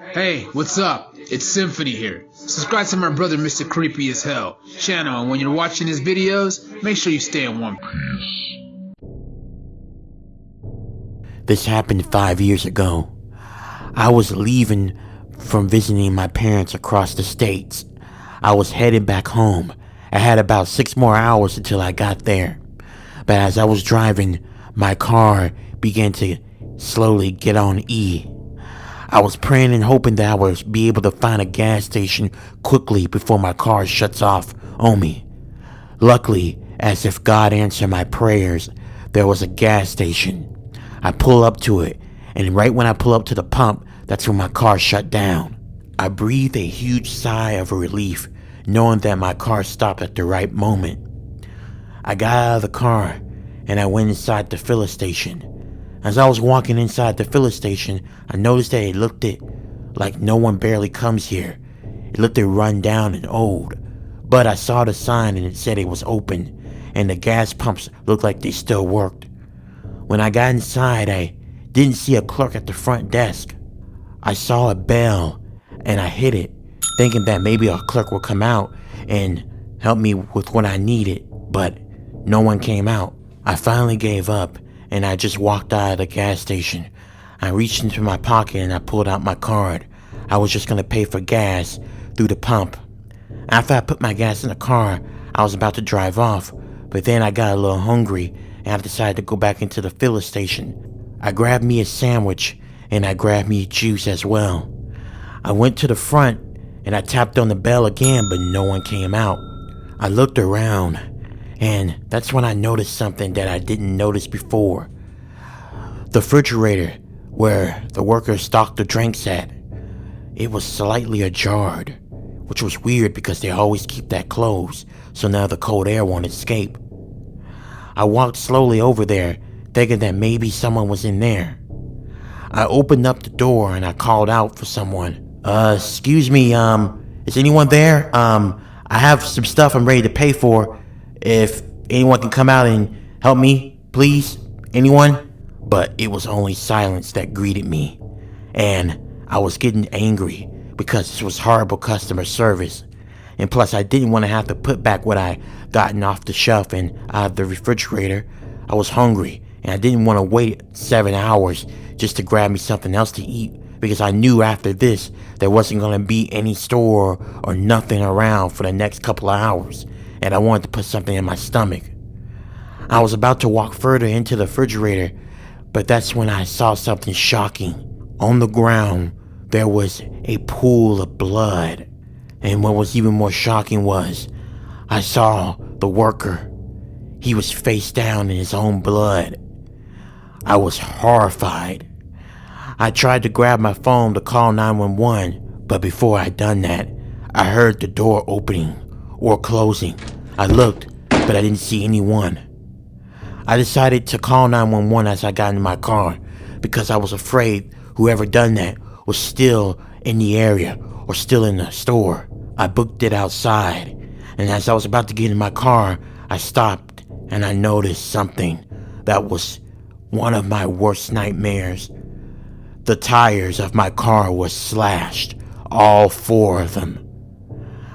Hey, what's up? It's Symphony here. Subscribe to my brother Mr. Creepy as Hell channel, and when you're watching his videos, make sure you stay in one piece. This happened 5 years ago. I was leaving from visiting my parents across the states. I was headed back home. I had about 6 more hours until I got there. But as I was driving, my car began to slowly get on E. I was praying and hoping that I would be able to find a gas station quickly before my car shuts off on me. Luckily, as if God answered my prayers, there was a gas station. I pull up to it, and right when I pull up to the pump, that's when my car shut down. I breathed a huge sigh of relief, knowing that my car stopped at the right moment. I got out of the car, and I went inside the filling station. As I was walking inside the filling station, I noticed that it looked like no one barely comes here. It looked run down and old, but I saw the sign and it said it was open, and the gas pumps looked like they still worked. When I got inside, I didn't see a clerk at the front desk. I saw a bell, and I hit it, thinking that maybe a clerk would come out and help me with what I needed, but no one came out. I finally gave up, and I just walked out of the gas station. I reached into my pocket and I pulled out my card. I was just gonna pay for gas through the pump. After I put my gas in the car, I was about to drive off, but then I got a little hungry and I decided to go back into the filling station. I grabbed me a sandwich and I grabbed me juice as well. I went to the front and I tapped on the bell again, but no one came out. I looked around, and that's when I noticed something that I didn't notice before. The refrigerator where the workers stocked the drinks at, it was slightly ajar, which was weird because they always keep that closed, so now the cold air won't escape. I walked slowly over there, thinking that maybe someone was in there. I opened up the door and I called out for someone. Excuse me, is anyone there? I have some stuff I'm ready to pay for. If anyone can come out and help me, please, anyone? But it was only silence that greeted me, and I was getting angry because this was horrible customer service, and plus I didn't want to have to put back what I gotten off the shelf and out of the refrigerator. I was hungry, and I didn't want to wait 7 hours just to grab me something else to eat, because I knew after this there wasn't going to be any store or nothing around for the next couple of hours, and I wanted to put something in my stomach. I was about to walk further into the refrigerator, but that's when I saw something shocking. On the ground, there was a pool of blood, and what was even more shocking was, I saw the worker. He was face down in his own blood. I was horrified. I tried to grab my phone to call 911, but before I'd done that, I heard the door opening or closing. I looked, but I didn't see anyone. I decided to call 911 as I got in my car because I was afraid whoever done that was still in the area or still in the store. I booked it outside, and as I was about to get in my car, I stopped and I noticed something that was one of my worst nightmares. The tires of my car were slashed, all 4 of them.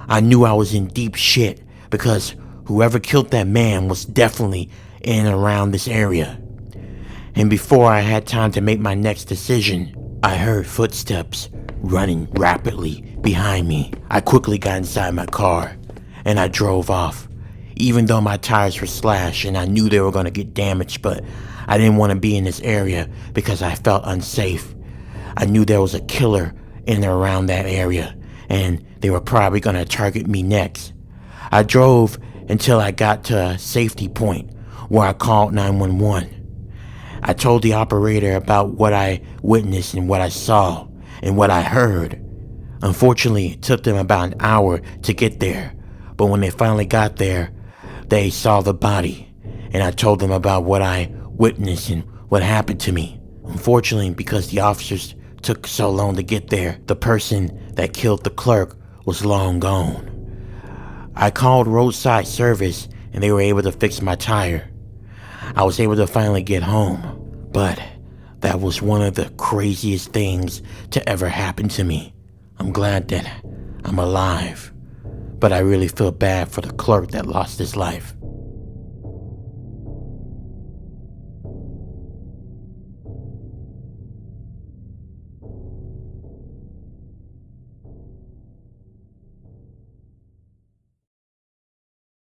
I knew I was in deep shit because whoever killed that man was definitely in and around this area. And before I had time to make my next decision, I heard footsteps running rapidly behind me. I quickly got inside my car and I drove off, even though my tires were slashed and I knew they were going to get damaged, but I didn't want to be in this area because I felt unsafe. I knew there was a killer in and around that area, and they were probably going to target me next. I drove until I got to a safety point where I called 911. I told the operator about what I witnessed and what I saw and what I heard. Unfortunately, it took them about an hour to get there, but when they finally got there, they saw the body, and I told them about what I witnessed and what happened to me. Unfortunately, because the officers took so long to get there, the person that killed the clerk was long gone. I called roadside service and they were able to fix my tire. I was able to finally get home, but That was one of the craziest things to ever happen to me. I'm glad that I'm alive, but I really feel bad for the clerk that lost his life.